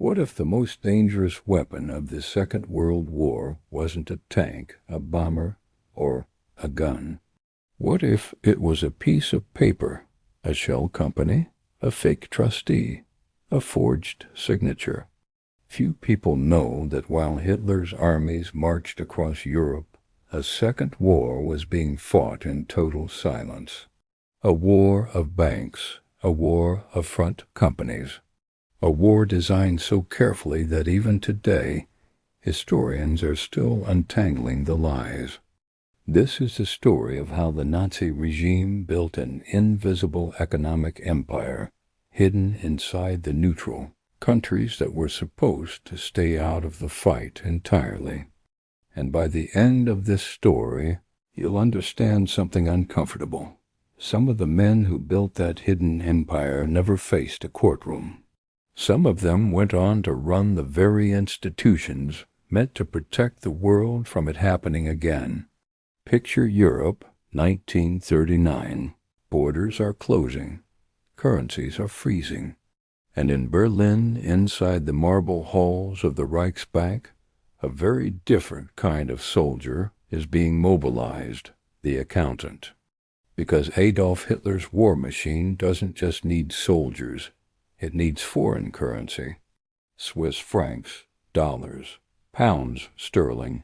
What if the most dangerous weapon of the Second World War wasn't a tank, a bomber, or a gun? What if it was a piece of paper, a shell company, a fake trustee, a forged signature? Few people know that while Hitler's armies marched across Europe, a second war was being fought in total silence. A war of banks, a war of front companies, a war designed so carefully that even today, historians are still untangling the lies. This is the story of how the Nazi regime built an invisible economic empire hidden inside the neutral countries that were supposed to stay out of the fight entirely. And by the end of this story, you'll understand something uncomfortable. Some of the men who built that hidden empire never faced a courtroom. Some of them went on to run the very institutions meant to protect the world from it happening again. Picture Europe, 1939. Borders are closing. Currencies are freezing. And in Berlin, inside the marble halls of the Reichsbank, a very different kind of soldier is being mobilized, the accountant. Because Adolf Hitler's war machine doesn't just need soldiers, it needs foreign currency. Swiss francs, dollars, pounds sterling.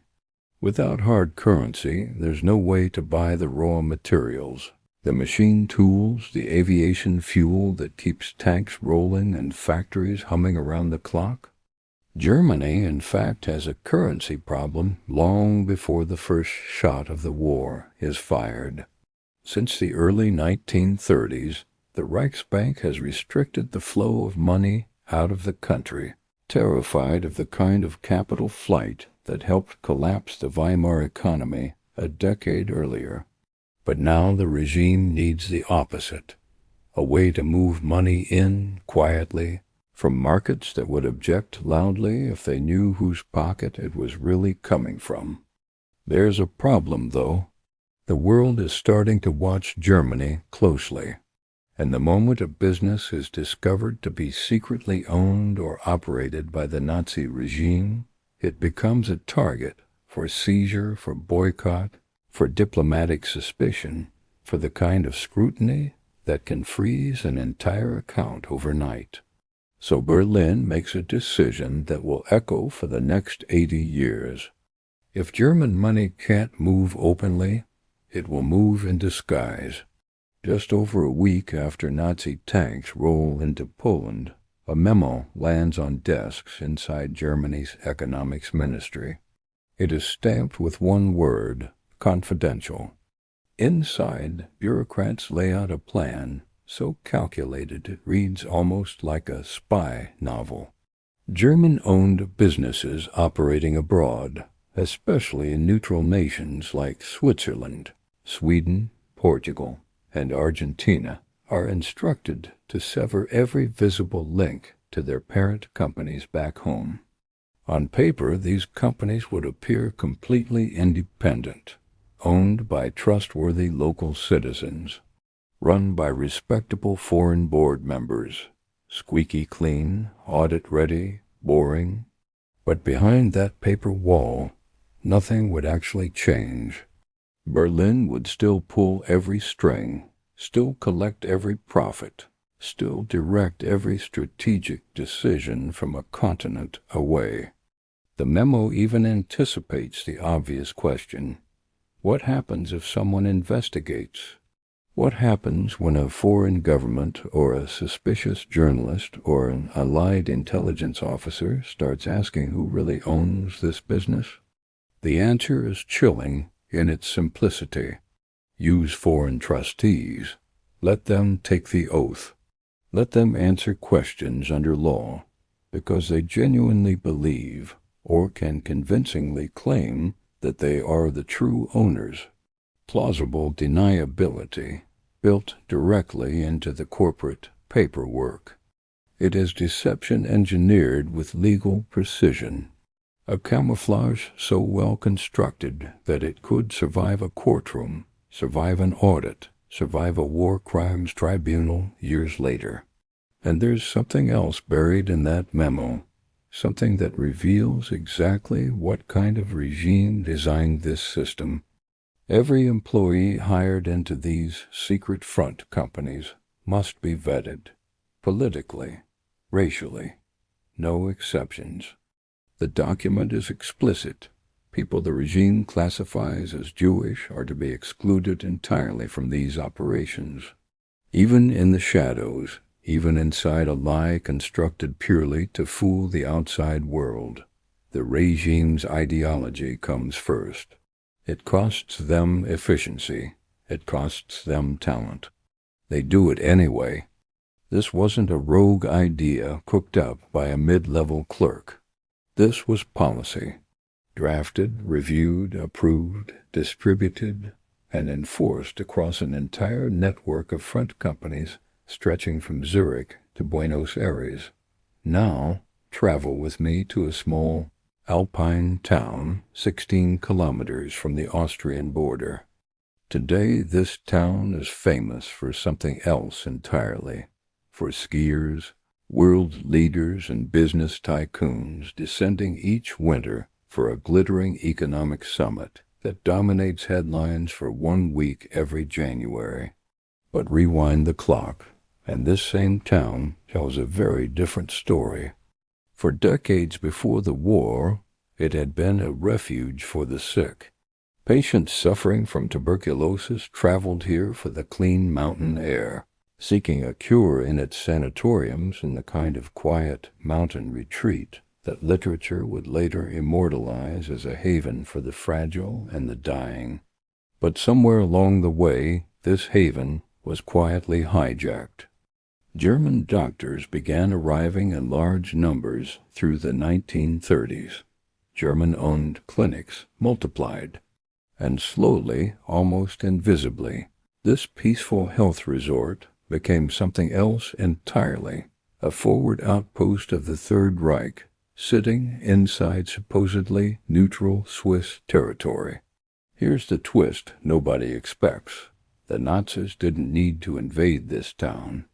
Without hard currency, there's no way to buy the raw materials, the machine tools, the aviation fuel that keeps tanks rolling and factories humming around the clock. Germany, in fact, has a currency problem long before the first shot of the war is fired. Since the early 1930s, the Reichsbank has restricted the flow of money out of the country, terrified of the kind of capital flight that helped collapse the Weimar economy a decade earlier. But now the regime needs the opposite, a way to move money in quietly from markets that would object loudly if they knew whose pocket it was really coming from. There's a problem, though. The world is starting to watch Germany closely, and the moment a business is discovered to be secretly owned or operated by the Nazi regime, it becomes a target for seizure, for boycott, for diplomatic suspicion, for the kind of scrutiny that can freeze an entire account overnight. So Berlin makes a decision that will echo for the next 80 years. If German money can't move openly, it will move in disguise. Just over a week after Nazi tanks roll into Poland, a memo lands on desks inside Germany's economics ministry. It is stamped with one word, confidential. Inside, bureaucrats lay out a plan so calculated it reads almost like a spy novel. German-owned businesses operating abroad, especially in neutral nations like Switzerland, Sweden, Portugal, and Argentina, are instructed to sever every visible link to their parent companies back home. On paper, these companies would appear completely independent, owned by trustworthy local citizens, run by respectable foreign board members, squeaky clean, audit-ready, boring. But behind that paper wall, nothing would actually change. Berlin would still pull every string, still collect every profit, still direct every strategic decision from a continent away. The memo even anticipates the obvious question: what happens if someone investigates? What happens when a foreign government or a suspicious journalist or an allied intelligence officer starts asking who really owns this business? The answer is chilling in its simplicity. Use foreign trustees. Let them take the oath. Let them answer questions under law, because they genuinely believe or can convincingly claim that they are the true owners. Plausible deniability built directly into the corporate paperwork. It is deception engineered with legal precision. A camouflage so well constructed that it could survive a courtroom, survive an audit, survive a war crimes tribunal years later. And there's something else buried in that memo, something that reveals exactly what kind of regime designed this system. Every employee hired into these secret front companies must be vetted, politically, racially, no exceptions. The document is explicit. People the regime classifies as Jewish are to be excluded entirely from these operations. Even in the shadows, even inside a lie constructed purely to fool the outside world, the regime's ideology comes first. It costs them efficiency. It costs them talent. They do it anyway. This wasn't a rogue idea cooked up by a mid-level clerk. This was policy, drafted, reviewed, approved, distributed, and enforced across an entire network of front companies stretching from Zurich to Buenos Aires. Now, travel with me to a small Alpine town 16 kilometers from the Austrian border. Today, this town is famous for something else entirely, for skiers, world leaders, and business tycoons descending each winter for a glittering economic summit that dominates headlines for 1 week every January. But rewind the clock, and this same town tells a very different story. For decades before the war, it had been a refuge for the sick. Patients suffering from tuberculosis traveled here for the clean mountain air, seeking a cure in its sanatoriums in the kind of quiet mountain retreat that literature would later immortalize as a haven for the fragile and the dying. But somewhere along the way, this haven was quietly hijacked. German doctors began arriving in large numbers through the 1930s. German-owned clinics multiplied, and slowly, almost invisibly, this peaceful health resort became something else entirely, a forward outpost of the Third Reich, sitting inside supposedly neutral Swiss territory. Here's the twist nobody expects. The Nazis didn't need to invade this town.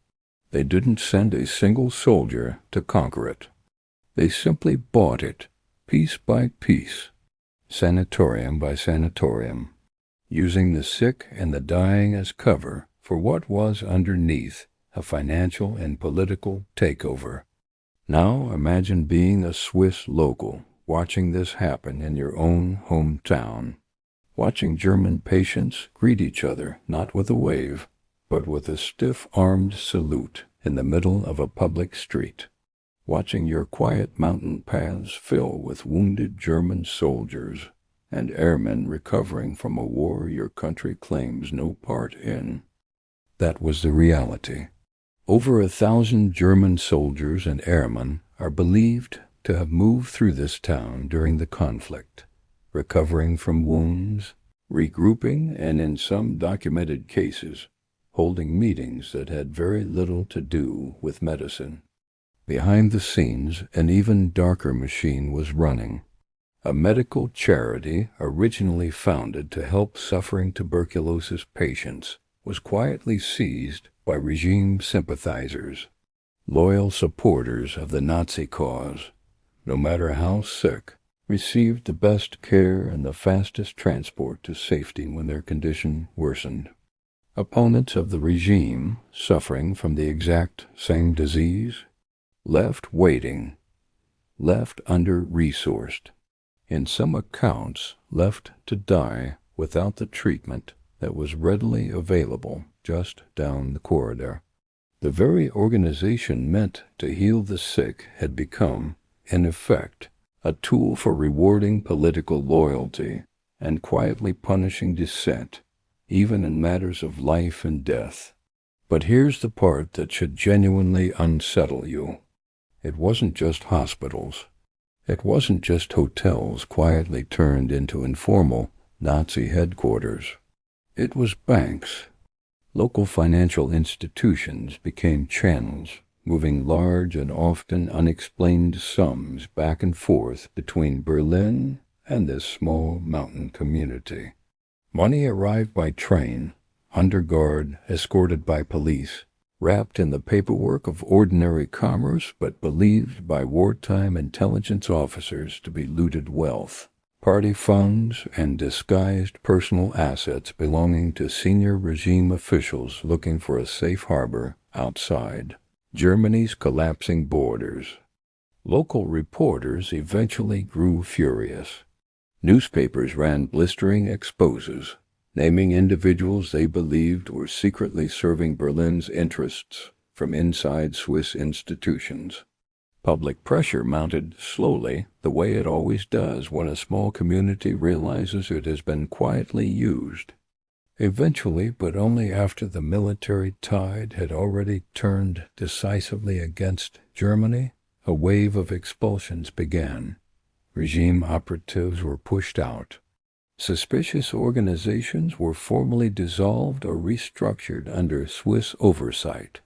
They didn't send a single soldier to conquer it. They simply bought it, piece by piece, sanatorium by sanatorium, using the sick and the dying as cover for what was underneath a financial and political takeover. Now imagine being a Swiss local, watching this happen in your own hometown, watching German patients greet each other not with a wave, but with a stiff-armed salute in the middle of a public street, watching your quiet mountain paths fill with wounded German soldiers and airmen recovering from a war your country claims no part in. That was the reality. Over 1,000 German soldiers and airmen are believed to have moved through this town during the conflict, recovering from wounds, regrouping, and in some documented cases, holding meetings that had very little to do with medicine. Behind the scenes, an even darker machine was running. A medical charity originally founded to help suffering tuberculosis patients was quietly seized by regime sympathizers, loyal supporters of the Nazi cause. No matter how sick, received the best care and the fastest transport to safety when their condition worsened. Opponents of the regime, suffering from the exact same disease, left waiting, left under-resourced, in some accounts left to die without the treatment that was readily available just down the corridor. The very organization meant to heal the sick had become, in effect, a tool for rewarding political loyalty and quietly punishing dissent, even in matters of life and death. But here's the part that should genuinely unsettle you. It wasn't just hospitals. It wasn't just hotels quietly turned into informal Nazi headquarters. It was banks. Local financial institutions became channels, moving large and often unexplained sums back and forth between Berlin and this small mountain community. Money arrived by train, under guard, escorted by police, wrapped in the paperwork of ordinary commerce but believed by wartime intelligence officers to be looted wealth, party funds, and disguised personal assets belonging to senior regime officials looking for a safe harbor outside Germany's collapsing borders. Local reporters eventually grew furious. Newspapers ran blistering exposes, naming individuals they believed were secretly serving Berlin's interests from inside Swiss institutions. Public pressure mounted slowly, the way it always does when a small community realizes it has been quietly used. Eventually, but only after the military tide had already turned decisively against Germany, a wave of expulsions began. Regime operatives were pushed out. Suspicious organizations were formally dissolved or restructured under Swiss oversight.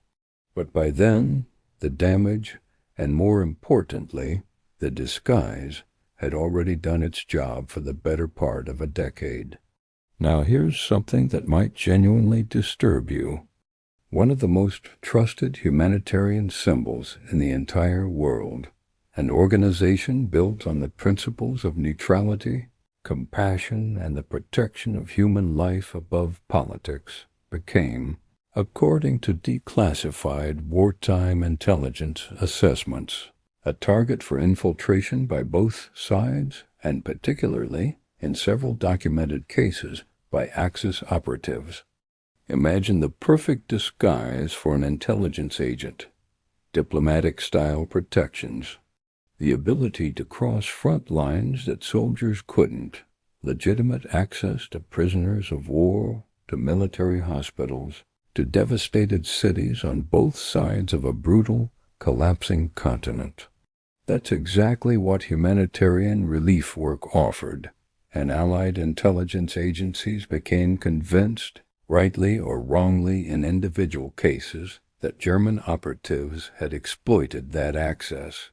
But by then, the damage, and more importantly, the disguise, had already done its job for the better part of a decade. Now here's something that might genuinely disturb you. One of the most trusted humanitarian symbols in the entire world, an organization built on the principles of neutrality, compassion, and the protection of human life above politics, became, according to declassified wartime intelligence assessments, a target for infiltration by both sides, and particularly, in several documented cases, by Axis operatives. Imagine the perfect disguise for an intelligence agent: diplomatic-style protections, the ability to cross front lines that soldiers couldn't, legitimate access to prisoners of war, to military hospitals, to devastated cities on both sides of a brutal, collapsing continent. That's exactly what humanitarian relief work offered, and Allied intelligence agencies became convinced, rightly or wrongly in individual cases, that German operatives had exploited that access.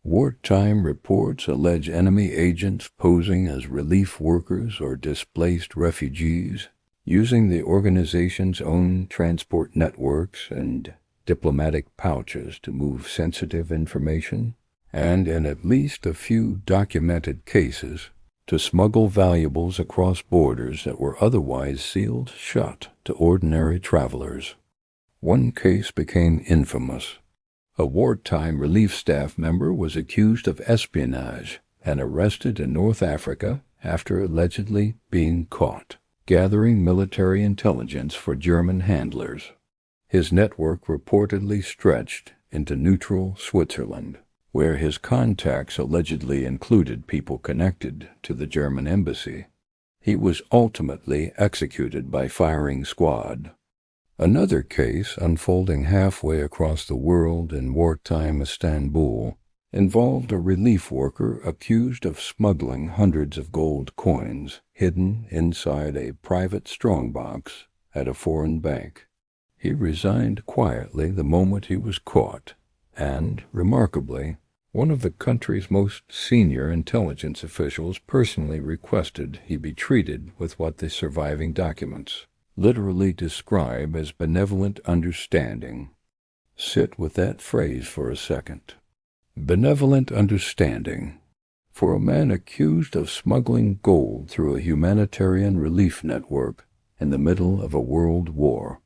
Wartime reports allege enemy agents posing as relief workers or displaced refugees, using the organization's own transport networks and diplomatic pouches to move sensitive information, and in at least a few documented cases, to smuggle valuables across borders that were otherwise sealed shut to ordinary travelers. One case became infamous. A wartime relief staff member was accused of espionage and arrested in North Africa after allegedly being caught gathering military intelligence for German handlers. His network reportedly stretched into neutral Switzerland, where his contacts allegedly included people connected to the German embassy. He was ultimately executed by firing squad. Another case, unfolding halfway across the world in wartime Istanbul, involved a relief worker accused of smuggling hundreds of gold coins hidden inside a private strongbox at a foreign bank. He resigned quietly the moment he was caught, and, remarkably, one of the country's most senior intelligence officials personally requested he be treated with what the surviving documents literally describe as benevolent understanding. Sit with that phrase for a second. Benevolent understanding. For a man accused of smuggling gold through a humanitarian relief network in the middle of a world war.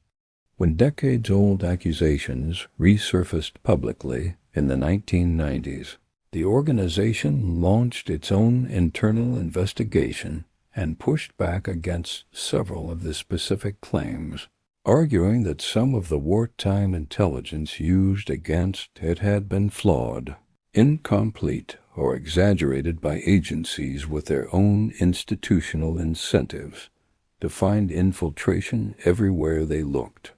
When decades-old accusations resurfaced publicly in the 1990s, the organization launched its own internal investigation and pushed back against several of the specific claims, arguing that some of the wartime intelligence used against it had been flawed, incomplete, or exaggerated by agencies with their own institutional incentives to find infiltration everywhere they looked.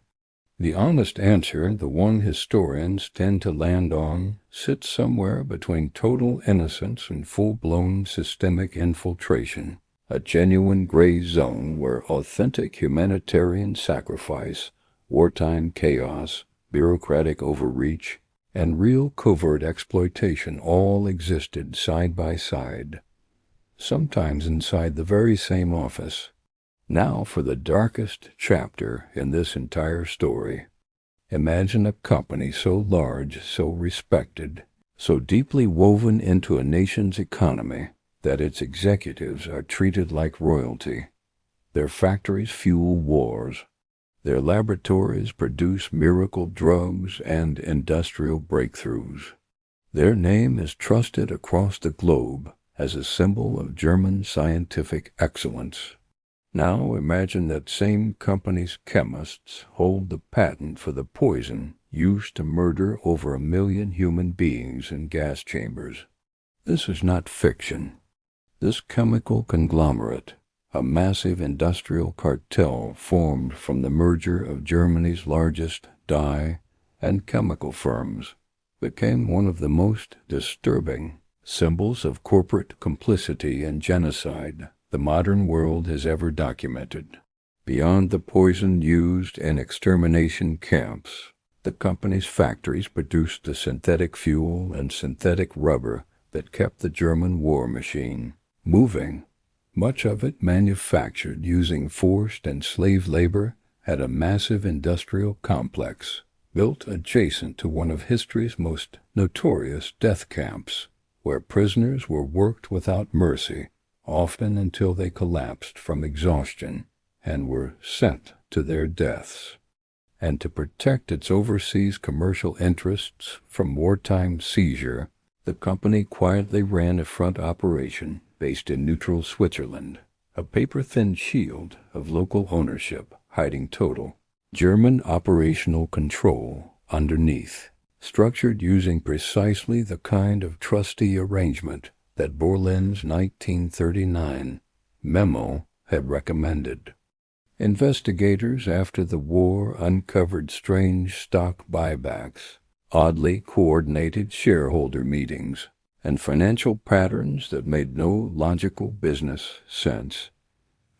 The honest answer, the one historians tend to land on, sits somewhere between total innocence and full-blown systemic infiltration, a genuine gray zone where authentic humanitarian sacrifice, wartime chaos, bureaucratic overreach, and real covert exploitation all existed side by side, sometimes inside the very same office. Now for the darkest chapter in this entire story. Imagine a company so large, so respected, so deeply woven into a nation's economy that its executives are treated like royalty. Their factories fuel wars. Their laboratories produce miracle drugs and industrial breakthroughs. Their name is trusted across the globe as a symbol of German scientific excellence. Now imagine that same company's chemists hold the patent for the poison used to murder over 1 million human beings in gas chambers. This is not fiction. This chemical conglomerate, a massive industrial cartel formed from the merger of Germany's largest dye and chemical firms, became one of the most disturbing symbols of corporate complicity and genocide the modern world has ever documented. Beyond the poison used in extermination camps, the company's factories produced the synthetic fuel and synthetic rubber that kept the German war machine moving, much of it manufactured using forced and slave labor at a massive industrial complex built adjacent to one of history's most notorious death camps, where prisoners were worked without mercy, often until they collapsed from exhaustion and were sent to their deaths. And to protect its overseas commercial interests from wartime seizure, the company quietly ran a front operation based in neutral Switzerland, a paper-thin shield of local ownership hiding total German operational control underneath, structured using precisely the kind of trustee arrangement that Borland's 1939 memo had recommended. Investigators after the war uncovered strange stock buybacks, oddly coordinated shareholder meetings, and financial patterns that made no logical business sense,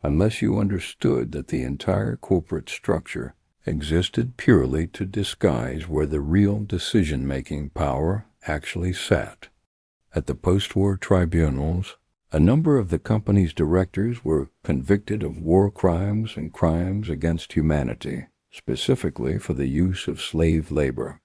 unless you understood that the entire corporate structure existed purely to disguise where the real decision-making power actually sat. At the post-war tribunals, a number of the company's directors were convicted of war crimes and crimes against humanity, specifically for the use of slave labor.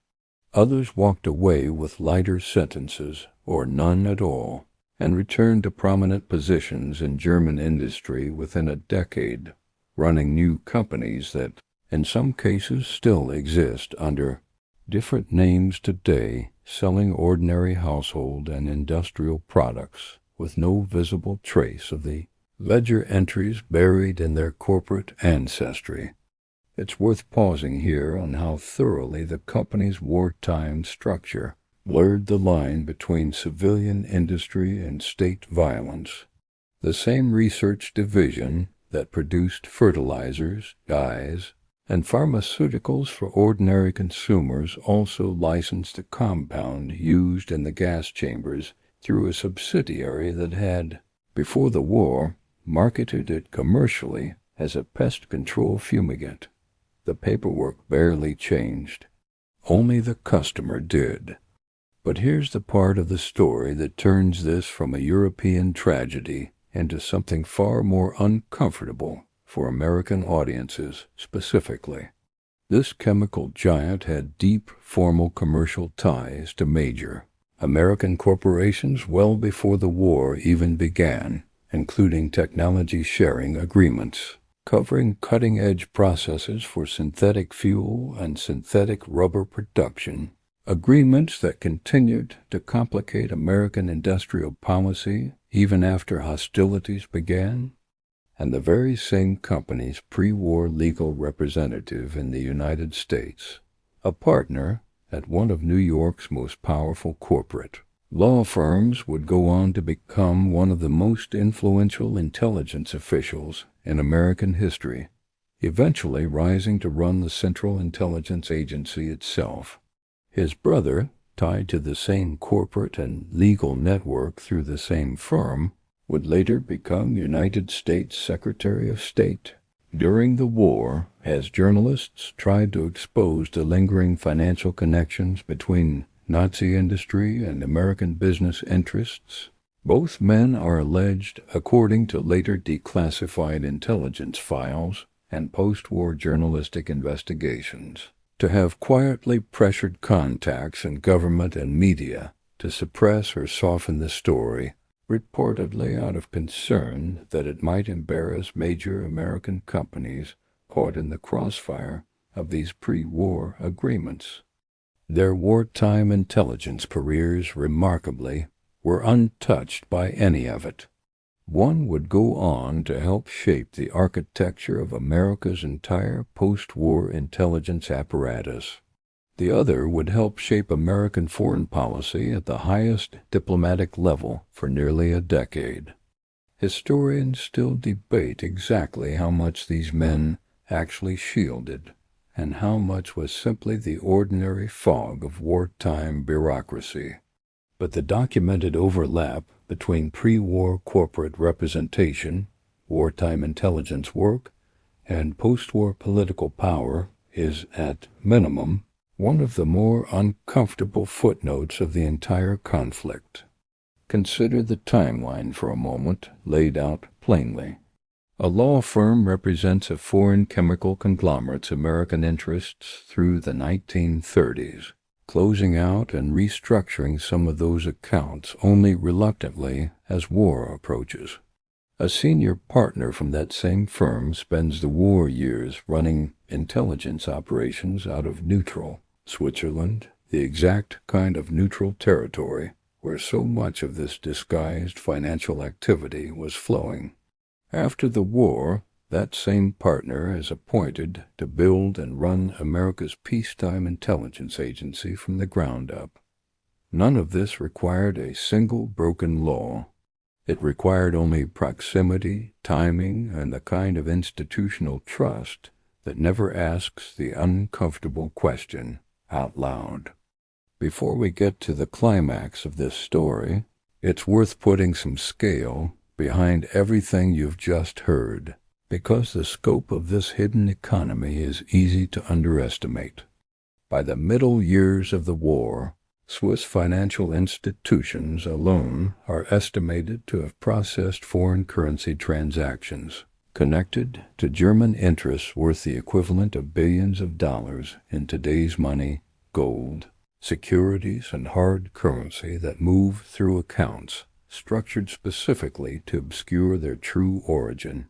Others walked away with lighter sentences, or none at all, and returned to prominent positions in German industry within a decade, running new companies that, in some cases, still exist under different names today, selling ordinary household and industrial products with no visible trace of the ledger entries buried in their corporate ancestry. It's worth pausing here on how thoroughly the company's wartime structure blurred the line between civilian industry and state violence. The same research division that produced fertilizers, dyes, and pharmaceuticals for ordinary consumers also licensed a compound used in the gas chambers through a subsidiary that had, before the war, marketed it commercially as a pest control fumigant. The paperwork barely changed. Only the customer did. But here's the part of the story that turns this from a European tragedy into something far more uncomfortable for American audiences specifically. This chemical giant had deep formal commercial ties to major American corporations well before the war even began, including technology sharing agreements covering cutting-edge processes for synthetic fuel and synthetic rubber production, agreements that continued to complicate American industrial policy even after hostilities began, and the very same company's pre-war legal representative in the United States, a partner at one of New York's most powerful corporate law firms, would go on to become one of the most influential intelligence officials in American history, eventually rising to run the Central Intelligence Agency itself. His brother, tied to the same corporate and legal network through the same firm, would later become United States Secretary of State. During the war, as journalists tried to expose the lingering financial connections between Nazi industry and American business interests, both men are alleged, according to later declassified intelligence files and post-war journalistic investigations, to have quietly pressured contacts in government and media to suppress or soften the story, reportedly out of concern that it might embarrass major American companies caught in the crossfire of these pre-war agreements. Their wartime intelligence careers, remarkably, were untouched by any of it. One would go on to help shape the architecture of America's entire post-war intelligence apparatus. The other would help shape American foreign policy at the highest diplomatic level for nearly a decade. Historians still debate exactly how much these men actually shielded, and how much was simply the ordinary fog of wartime bureaucracy. But the documented overlap between pre-war corporate representation, wartime intelligence work, and post-war political power is, at minimum, one of the more uncomfortable footnotes of the entire conflict. Consider the timeline for a moment, laid out plainly. A law firm represents a foreign chemical conglomerate's American interests through the 1930s, closing out and restructuring some of those accounts only reluctantly as war approaches. A senior partner from that same firm spends the war years running intelligence operations out of neutral Switzerland, the exact kind of neutral territory where so much of this disguised financial activity was flowing. After the war, that same partner is appointed to build and run America's peacetime intelligence agency from the ground up. None of this required a single broken law. It required only proximity, timing, and the kind of institutional trust that never asks the uncomfortable question out loud. Before we get to the climax of this story, it's worth putting some scale behind everything you've just heard, because the scope of this hidden economy is easy to underestimate. By the middle years of the war, Swiss financial institutions alone are estimated to have processed foreign currency transactions connected to German interests worth the equivalent of billions of dollars in today's money, gold, securities, and hard currency that move through accounts structured specifically to obscure their true origin.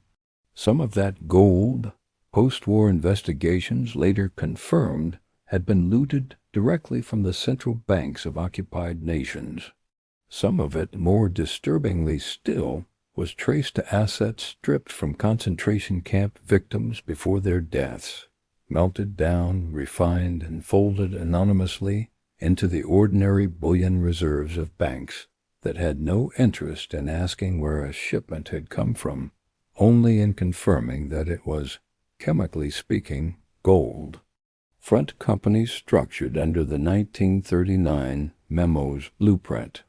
Some of that gold, post-war investigations later confirmed, had been looted directly from the central banks of occupied nations. Some of it, more disturbingly still, was traced to assets stripped from concentration camp victims before their deaths, melted down, refined, and folded anonymously into the ordinary bullion reserves of banks that had no interest in asking where a shipment had come from, only in confirming that it was, chemically speaking, gold. Front companies structured under the 1939 Memo's blueprint,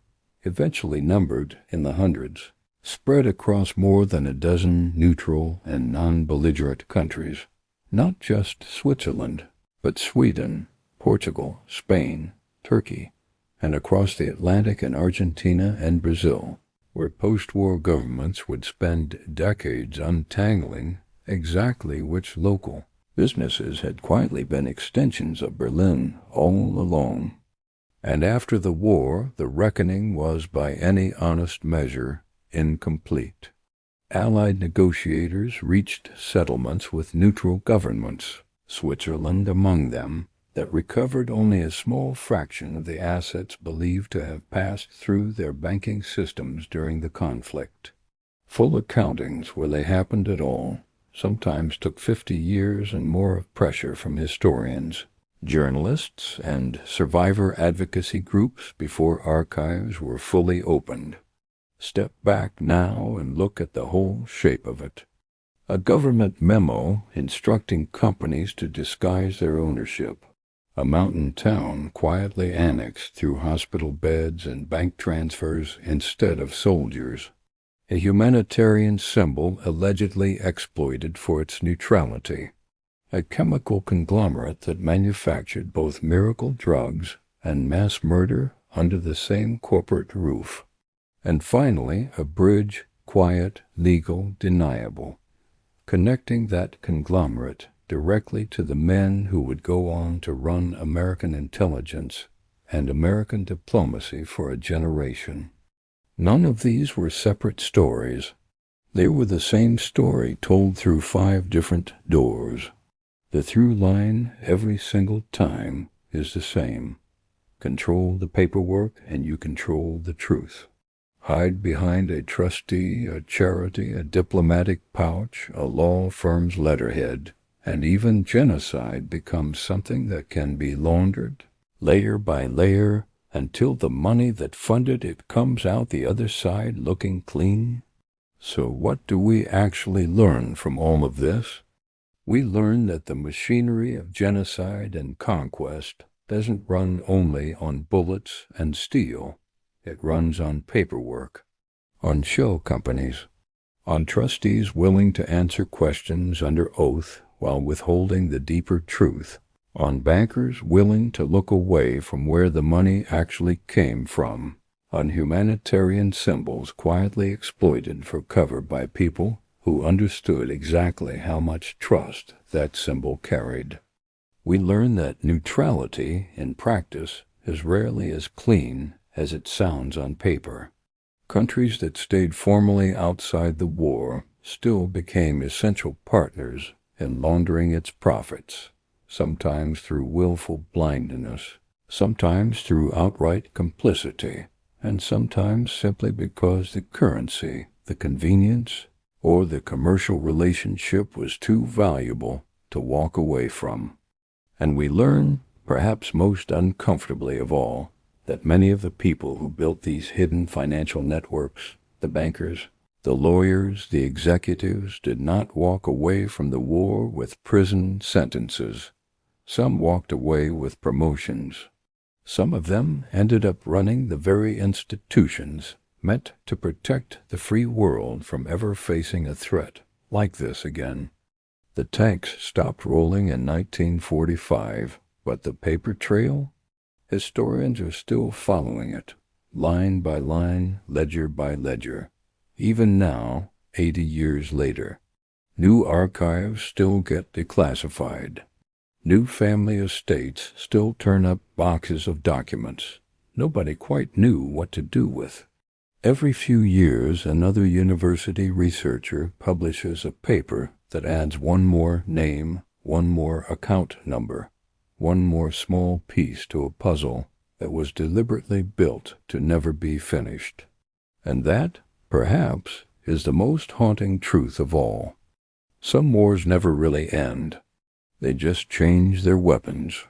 eventually numbered in the hundreds, spread across more than a dozen neutral and non-belligerent countries, not just Switzerland, but Sweden, Portugal, Spain, Turkey, and across the Atlantic in Argentina and Brazil, where post-war governments would spend decades untangling exactly which local businesses had quietly been extensions of Berlin all along. And after the war, the reckoning was by any honest measure incomplete. Allied negotiators reached settlements with neutral governments, Switzerland among them, that recovered only a small fraction of the assets believed to have passed through their banking systems during the conflict. Full accountings, where they happened at all, sometimes took 50 years and more of pressure from historians, journalists, and survivor advocacy groups before archives were fully opened. Step back now and look at the whole shape of it. A government memo instructing companies to disguise their ownership. A mountain town quietly annexed through hospital beds and bank transfers instead of soldiers. A humanitarian symbol allegedly exploited for its neutrality. A chemical conglomerate that manufactured both miracle drugs and mass murder under the same corporate roof. And finally, a bridge, quiet, legal, deniable, connecting that conglomerate directly to the men who would go on to run American intelligence and American diplomacy for a generation. None of these were separate stories. They were the same story told through 5 different doors. The through line every single time is the same. Control the paperwork and you control the truth. Hide behind a trustee, a charity, a diplomatic pouch, a law firm's letterhead, and even genocide becomes something that can be laundered, layer by layer, until the money that funded it comes out the other side looking clean. So what do we actually learn from all of this? We learn that the machinery of genocide and conquest doesn't run only on bullets and steel. It runs on paperwork, on shell companies, on trustees willing to answer questions under oath while withholding the deeper truth, on bankers willing to look away from where the money actually came from, on humanitarian symbols quietly exploited for cover by people who understood exactly how much trust that symbol carried. We learn that neutrality, in practice, is rarely as clean as it sounds on paper. Countries that stayed formally outside the war still became essential partners in laundering its profits, sometimes through willful blindness, sometimes through outright complicity, and sometimes simply because the currency, the convenience, or the commercial relationship was too valuable to walk away from. And we learn, perhaps most uncomfortably of all, that many of the people who built these hidden financial networks, the bankers, the lawyers, the executives, did not walk away from the war with prison sentences. Some walked away with promotions. Some of them ended up running the very institutions meant to protect the free world from ever facing a threat like this again. The tanks stopped rolling in 1945, but the paper trail? Historians are still following it, line by line, ledger by ledger. Even now, 80 years later, new archives still get declassified. New family estates still turn up boxes of documents nobody quite knew what to do with. Every few years, another university researcher publishes a paper that adds one more name, one more account number, one more small piece to a puzzle that was deliberately built to never be finished. And that, perhaps, is the most haunting truth of all. Some wars never really end. They just change their weapons.